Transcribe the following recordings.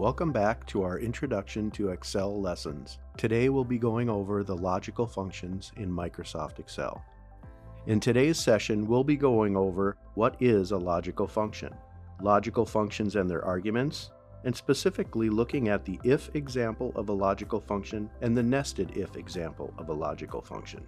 Welcome back to our Introduction to Excel lessons. Today we'll be going over the logical functions in Microsoft Excel. In today's session, we'll be going over what is a logical function, logical functions and their arguments, and specifically looking at the if example of a logical function and the nested if example of a logical function.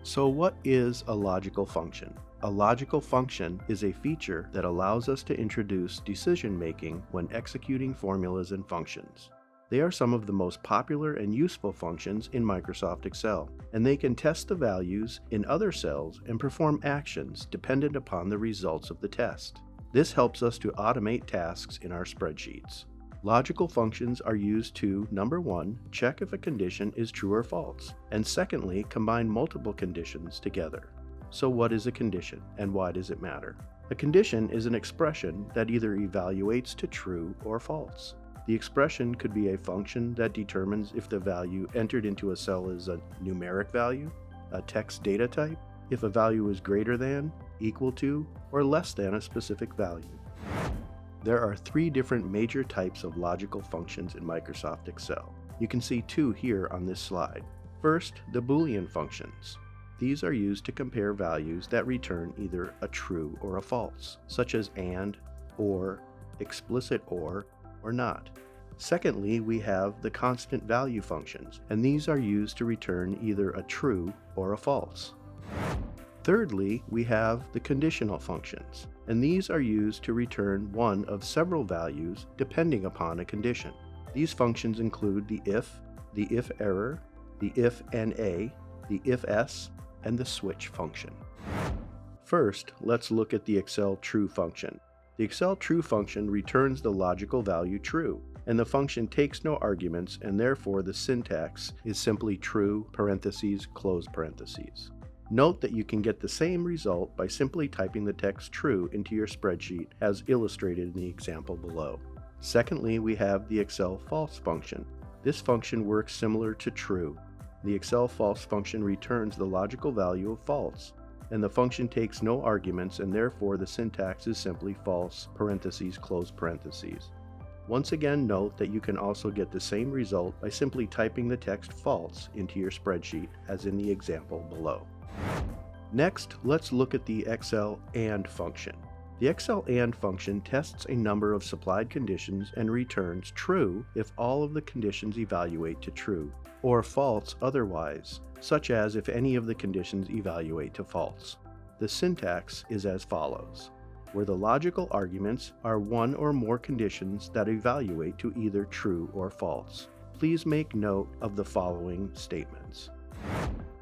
So what is a logical function? A logical function is a feature that allows us to introduce decision-making when executing formulas and functions. They are some of the most popular and useful functions in Microsoft Excel, and they can test the values in other cells and perform actions dependent upon the results of the test. This helps us to automate tasks in our spreadsheets. Logical functions are used to, number one, check if a condition is true or false, and secondly, combine multiple conditions together. So what is a condition, and why does it matter? A condition is an expression that either evaluates to true or false. The expression could be a function that determines if the value entered into a cell is a numeric value, a text data type, if a value is greater than, equal to, or less than a specific value. There are three different major types of logical functions in Microsoft Excel. You can see two here on this slide. First, the Boolean functions. These are used to compare values that return either a true or a false, such as and, or, explicit or not. Secondly, we have the constant value functions, and these are used to return either a true or a false. Thirdly, we have the conditional functions, and these are used to return one of several values depending upon a condition. These functions include the if error, the if NA, the if S, and the switch function. First, let's look at the Excel true function. The Excel true function returns the logical value true, and the function takes no arguments, and therefore the syntax is simply true, parentheses, close parentheses. Note that you can get the same result by simply typing the text true into your spreadsheet as illustrated in the example below. Secondly, we have the Excel false function. This function works similar to true. The Excel false function returns the logical value of false, and the function takes no arguments, and therefore the syntax is simply false, parentheses, close parentheses. Once again, note that you can also get the same result by simply typing the text false into your spreadsheet as in the example below. Next, let's look at the Excel AND function. The Excel AND function tests a number of supplied conditions and returns true if all of the conditions evaluate to true, or false otherwise, such as if any of the conditions evaluate to false. The syntax is as follows, where the logical arguments are one or more conditions that evaluate to either true or false. Please make note of the following statements.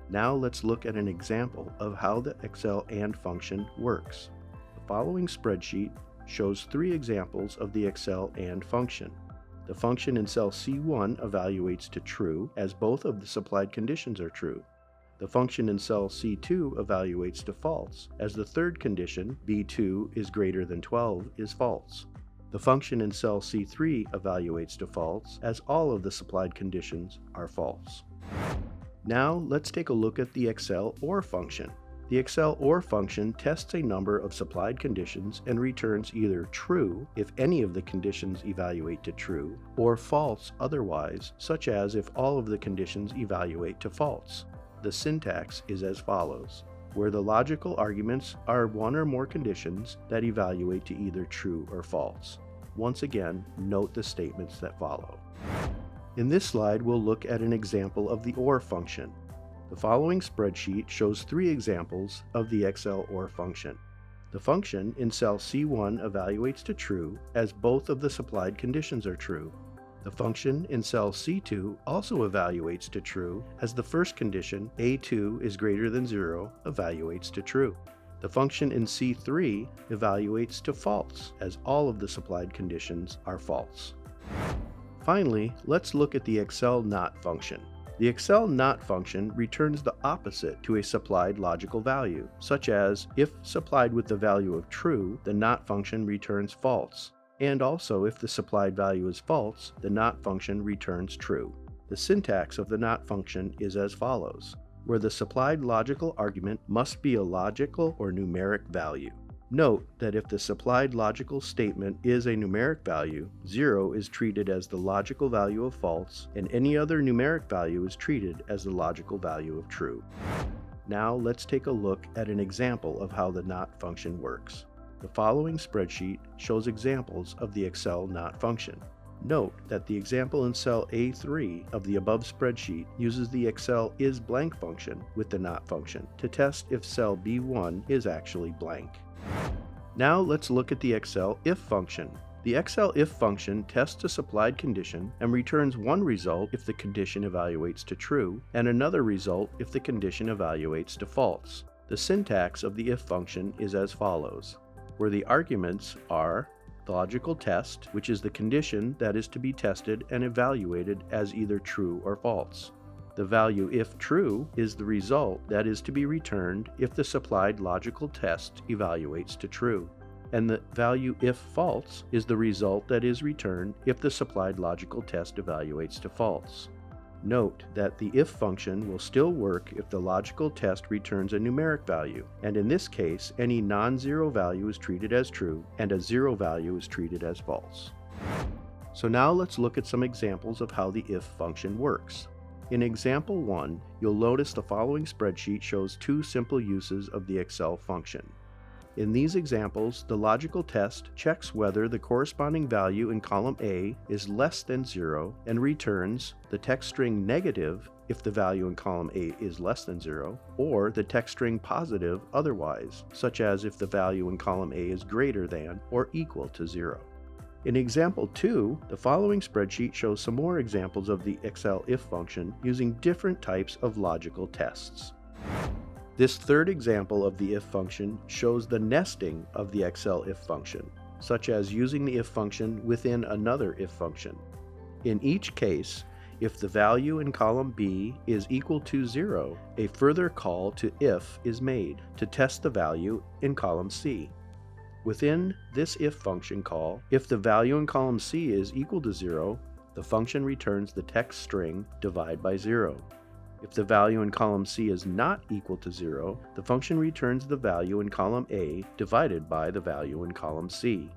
Now let's look at an example of how the Excel AND function works. The following spreadsheet shows three examples of the Excel AND function. The function in cell C1 evaluates to true as both of the supplied conditions are true. The function in cell C2 evaluates to false as the third condition, B2 is greater than 12, is false. The function in cell C3 evaluates to false as all of the supplied conditions are false. Now let's take a look at the Excel OR function. The Excel OR function tests a number of supplied conditions and returns either true if any of the conditions evaluate to true, or false otherwise, such as if all of the conditions evaluate to false. The syntax is as follows, where the logical arguments are one or more conditions that evaluate to either true or false. Once again, note the statements that follow. In this slide, we'll look at an example of the OR function. The following spreadsheet shows three examples of the Excel OR function. The function in cell C1 evaluates to true as both of the supplied conditions are true. The function in cell C2 also evaluates to true as the first condition, A2 is greater than 0, evaluates to true. The function in C3 evaluates to false as all of the supplied conditions are false. Finally, let's look at the Excel NOT function. The Excel NOT function returns the opposite to a supplied logical value, such as if supplied with the value of true, the NOT function returns false, and also if the supplied value is false, the NOT function returns true. The syntax of the NOT function is as follows, where the supplied logical argument must be a logical or numeric value. Note that if the supplied logical statement is a numeric value, 0 is treated as the logical value of false, and any other numeric value is treated as the logical value of true. Now let's take a look at an example of how the not function works. The following spreadsheet shows examples of the Excel not function. Note that the example in cell A3 of the above spreadsheet uses the Excel isBlank function with the not function to test if cell B1 is actually blank. Now let's look at the Excel if function. The Excel if function tests a supplied condition and returns one result if the condition evaluates to true, and another result if the condition evaluates to false. The syntax of the if function is as follows, where the arguments are the logical test, which is the condition that is to be tested and evaluated as either true or false. The value if true is the result that is to be returned if the supplied logical test evaluates to true, and the value if false is the result that is returned if the supplied logical test evaluates to false. Note that the if function will still work if the logical test returns a numeric value, and in this case, any non-zero value is treated as true, and a zero value is treated as false. So now let's look at some examples of how the if function works. In example 1, you'll notice the following spreadsheet shows two simple uses of the Excel function. In these examples, the logical test checks whether the corresponding value in column A is less than 0 and returns the text string negative if the value in column A is less than 0, or the text string positive otherwise, such as if the value in column A is greater than or equal to 0. In example 2, the following spreadsheet shows some more examples of the Excel if function using different types of logical tests. This third example of the if function shows the nesting of the Excel if function, such as using the if function within another if function. In each case, if the value in column B is equal to 0, a further call to if is made to test the value in column C. Within this if function call, if the value in column C is equal to 0, the function returns the text string divide by 0. If the value in column C is not equal to 0, the function returns the value in column A divided by the value in column C.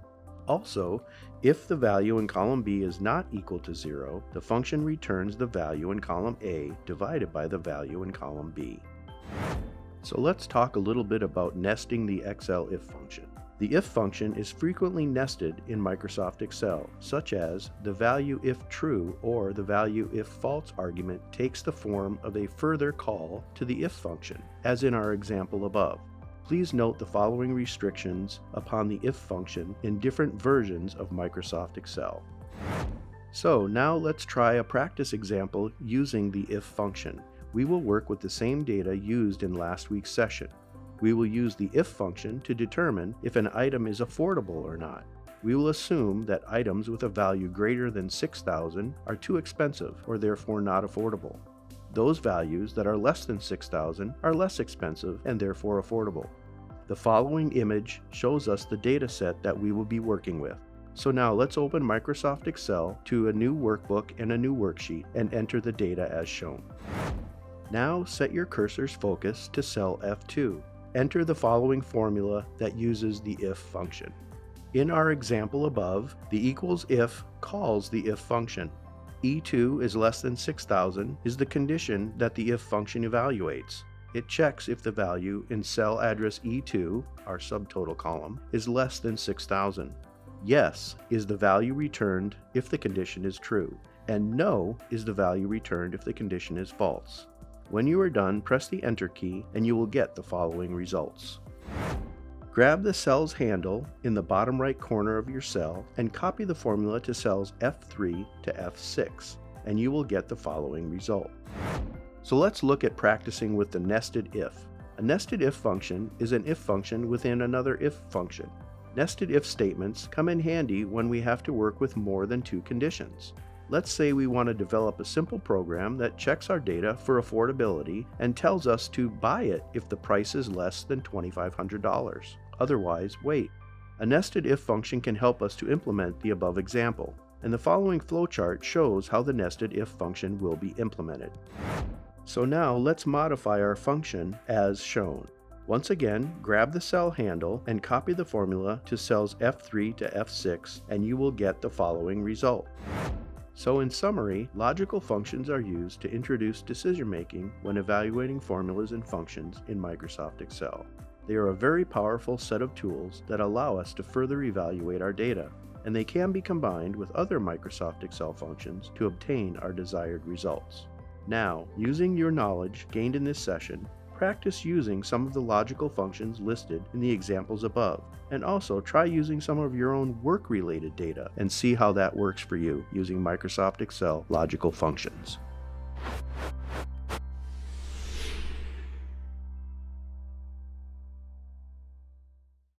Also, if the value in column B is not equal to 0, the function returns the value in column A divided by the value in column B. So let's talk a little bit about nesting the Excel if function. The if function is frequently nested in Microsoft Excel, such as the value if true or the value if false argument takes the form of a further call to the if function, as in our example above. Please note the following restrictions upon the if function in different versions of Microsoft Excel. So now let's try a practice example using the if function. We will work with the same data used in last week's session. We will use the if function to determine if an item is affordable or not. We will assume that items with a value greater than $6,000 are too expensive or therefore not affordable. Those values that are less than $6,000 are less expensive and therefore affordable. The following image shows us the data set that we will be working with. So now let's open Microsoft Excel to a new workbook and a new worksheet and enter the data as shown. Now set your cursor's focus to cell F2. Enter the following formula that uses the if function. In our example above, the equals if calls the if function. E2 is less than 6,000 is the condition that the if function evaluates. It checks if the value in cell address E2, our subtotal column, is less than 6,000. Yes is the value returned if the condition is true, and no is the value returned if the condition is false. When you are done, press the Enter key and you will get the following results. Grab the cell's handle in the bottom right corner of your cell and copy the formula to cells F3 to F6, and you will get the following result. So let's look at practicing with the nested if. A nested if function is an if function within another if function. Nested if statements come in handy when we have to work with more than two conditions. Let's say we want to develop a simple program that checks our data for affordability and tells us to buy it if the price is less than $2,500. Otherwise, wait. A nested if function can help us to implement the above example, and the following flowchart shows how the nested if function will be implemented. So now let's modify our function as shown. Once again, grab the cell handle and copy the formula to cells F3 to F6 and you will get the following result. So in summary, logical functions are used to introduce decision-making when evaluating formulas and functions in Microsoft Excel. They are a very powerful set of tools that allow us to further evaluate our data, and they can be combined with other Microsoft Excel functions to obtain our desired results. Now, using your knowledge gained in this session, practice using some of the logical functions listed in the examples above, and also try using some of your own work-related data and see how that works for you using Microsoft Excel logical functions.